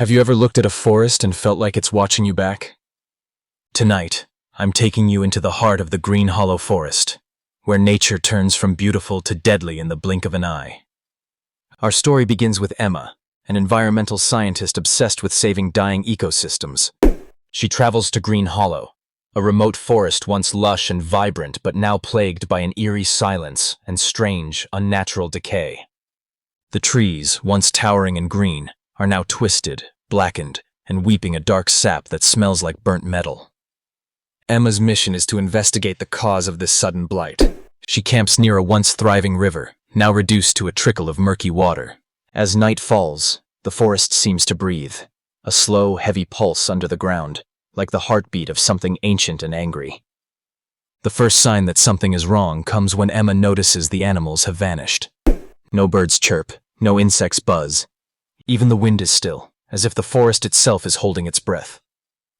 Have you ever looked at a forest and felt like it's watching you back? Tonight, I'm taking you into the heart of the Green Hollow Forest, where nature turns from beautiful to deadly in the blink of an eye. Our story begins with Emma, an environmental scientist obsessed with saving dying ecosystems. She travels to Green Hollow, a remote forest once lush and vibrant but now plagued by an eerie silence and strange, unnatural decay. The trees, once towering and green, are now twisted, blackened, and weeping a dark sap that smells like burnt metal. Emma's mission is to investigate the cause of this sudden blight. She camps near a once thriving river, now reduced to a trickle of murky water. As night falls, the forest seems to breathe, a slow, heavy pulse under the ground, like the heartbeat of something ancient and angry. The first sign that something is wrong comes when Emma notices the animals have vanished. No birds chirp, no insects buzz. Even the wind is still, as if the forest itself is holding its breath.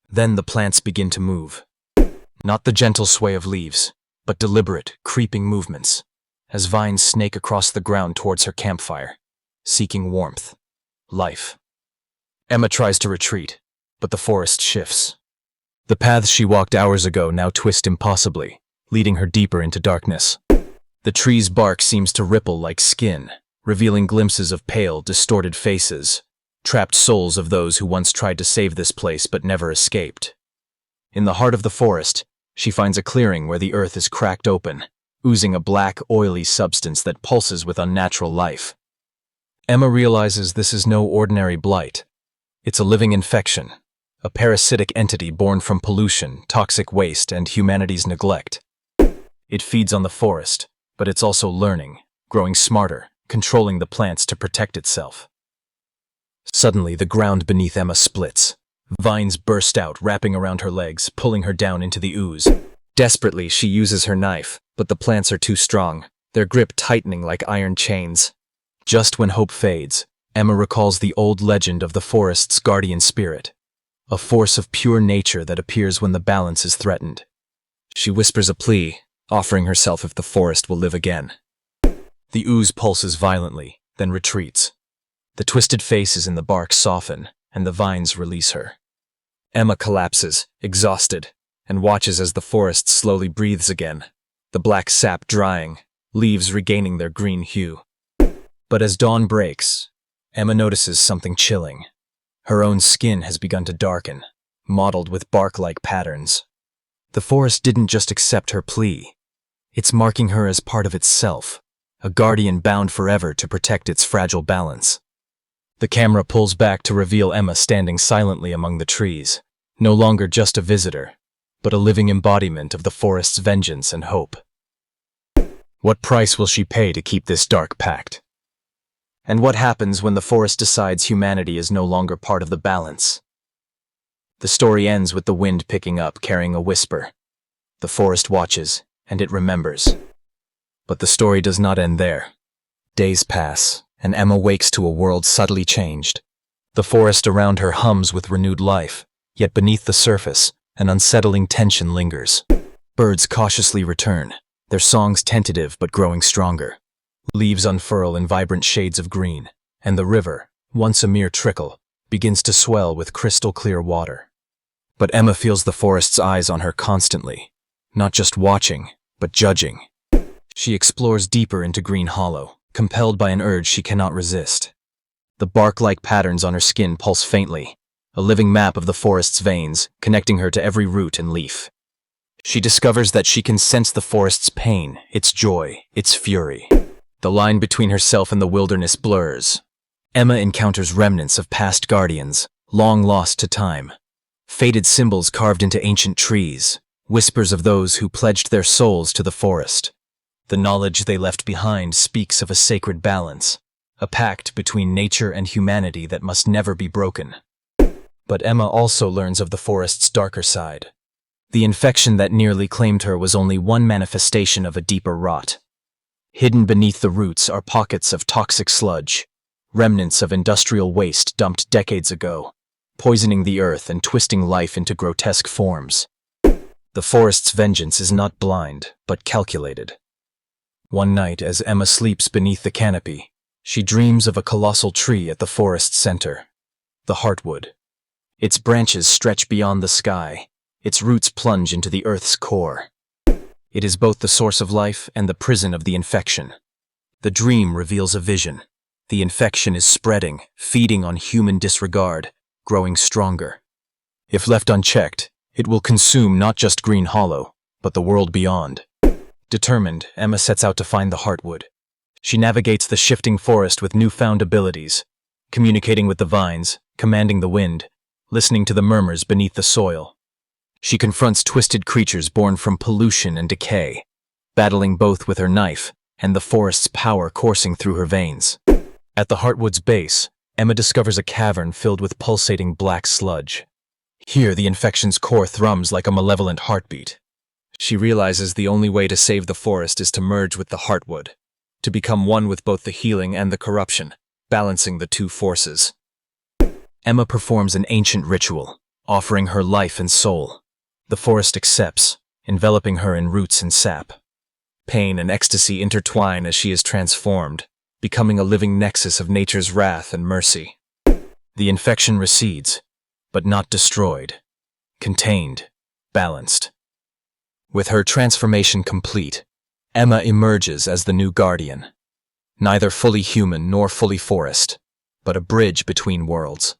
Then the plants begin to move. Not the gentle sway of leaves, but deliberate, creeping movements, as vines snake across the ground towards her campfire, seeking warmth, life. Emma tries to retreat, but the forest shifts. The paths she walked hours ago now twist impossibly, leading her deeper into darkness. The tree's bark seems to ripple like skin, revealing glimpses of pale, distorted faces, trapped souls of those who once tried to save this place but never escaped. In the heart of the forest, she finds a clearing where the earth is cracked open, oozing a black, oily substance that pulses with unnatural life. Emma realizes this is no ordinary blight. It's a living infection, a parasitic entity born from pollution, toxic waste, and humanity's neglect. It feeds on the forest, but it's also learning, growing smarter, controlling the plants to protect itself. Suddenly, the ground beneath Emma splits. Vines burst out, wrapping around her legs, pulling her down into the ooze. Desperately, she uses her knife, but the plants are too strong, their grip tightening like iron chains. Just when hope fades, Emma recalls the old legend of the forest's guardian spirit, a force of pure nature that appears when the balance is threatened. She whispers a plea, offering herself if the forest will live again. The ooze pulses violently, then retreats. The twisted faces in the bark soften, and the vines release her. Emma collapses, exhausted, and watches as the forest slowly breathes again, the black sap drying, leaves regaining their green hue. But as dawn breaks, Emma notices something chilling. Her own skin has begun to darken, mottled with bark-like patterns. The forest didn't just accept her plea. It's marking her as part of itself, a guardian bound forever to protect its fragile balance. The camera pulls back to reveal Emma standing silently among the trees, no longer just a visitor, but a living embodiment of the forest's vengeance and hope. What price will she pay to keep this dark pact? And what happens when the forest decides humanity is no longer part of the balance? The story ends with the wind picking up, carrying a whisper. The forest watches, and it remembers. But the story does not end there. Days pass, and Emma wakes to a world subtly changed. The forest around her hums with renewed life, yet beneath the surface, an unsettling tension lingers. Birds cautiously return, their songs tentative but growing stronger. Leaves unfurl in vibrant shades of green, and the river, once a mere trickle, begins to swell with crystal-clear water. But Emma feels the forest's eyes on her constantly, not just watching, but judging. She explores deeper into Green Hollow, compelled by an urge she cannot resist. The bark-like patterns on her skin pulse faintly, a living map of the forest's veins, connecting her to every root and leaf. She discovers that she can sense the forest's pain, its joy, its fury. The line between herself and the wilderness blurs. Emma encounters remnants of past guardians, long lost to time. Faded symbols carved into ancient trees, whispers of those who pledged their souls to the forest. The knowledge they left behind speaks of a sacred balance, a pact between nature and humanity that must never be broken. But Emma also learns of the forest's darker side. The infection that nearly claimed her was only one manifestation of a deeper rot. Hidden beneath the roots are pockets of toxic sludge, remnants of industrial waste dumped decades ago, poisoning the earth and twisting life into grotesque forms. The forest's vengeance is not blind, but calculated. One night, as Emma sleeps beneath the canopy, she dreams of a colossal tree at the forest's center. the Heartwood. Its branches stretch beyond the sky, its roots plunge into the earth's core. It is both the source of life and the prison of the infection. The dream reveals a vision. The infection is spreading, feeding on human disregard, growing stronger. If left unchecked, it will consume not just Green Hollow, but the world beyond. Determined, Emma sets out to find the Heartwood. She navigates the shifting forest with newfound abilities, communicating with the vines, commanding the wind, listening to the murmurs beneath the soil. She confronts twisted creatures born from pollution and decay, battling both with her knife and the forest's power coursing through her veins. At the Heartwood's base, Emma discovers a cavern filled with pulsating black sludge. Here, the infection's core thrums like a malevolent heartbeat. She realizes the only way to save the forest is to merge with the Heartwood, to become one with both the healing and the corruption, balancing the two forces. Emma performs an ancient ritual, offering her life and soul. The forest accepts, enveloping her in roots and sap. Pain and ecstasy intertwine as she is transformed, becoming a living nexus of nature's wrath and mercy. The infection recedes, but not destroyed. Contained, balanced. With her transformation complete, Emma emerges as the new guardian. Neither fully human nor fully forest, but a bridge between worlds.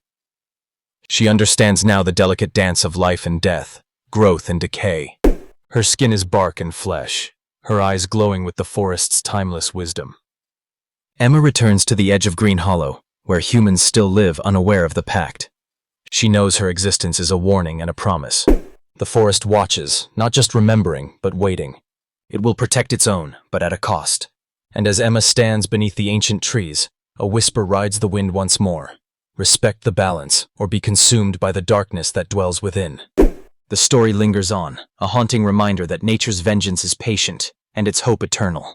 She understands now the delicate dance of life and death, growth and decay. Her skin is bark and flesh, her eyes glowing with the forest's timeless wisdom. Emma returns to the edge of Green Hollow, where humans still live unaware of the Pact. She knows her existence is a warning and a promise. The forest watches, not just remembering, but waiting. It will protect its own, but at a cost. And as Emma stands beneath the ancient trees, a whisper rides the wind once more. Respect the balance, or be consumed by the darkness that dwells within. The story lingers on, a haunting reminder that nature's vengeance is patient, and its hope eternal.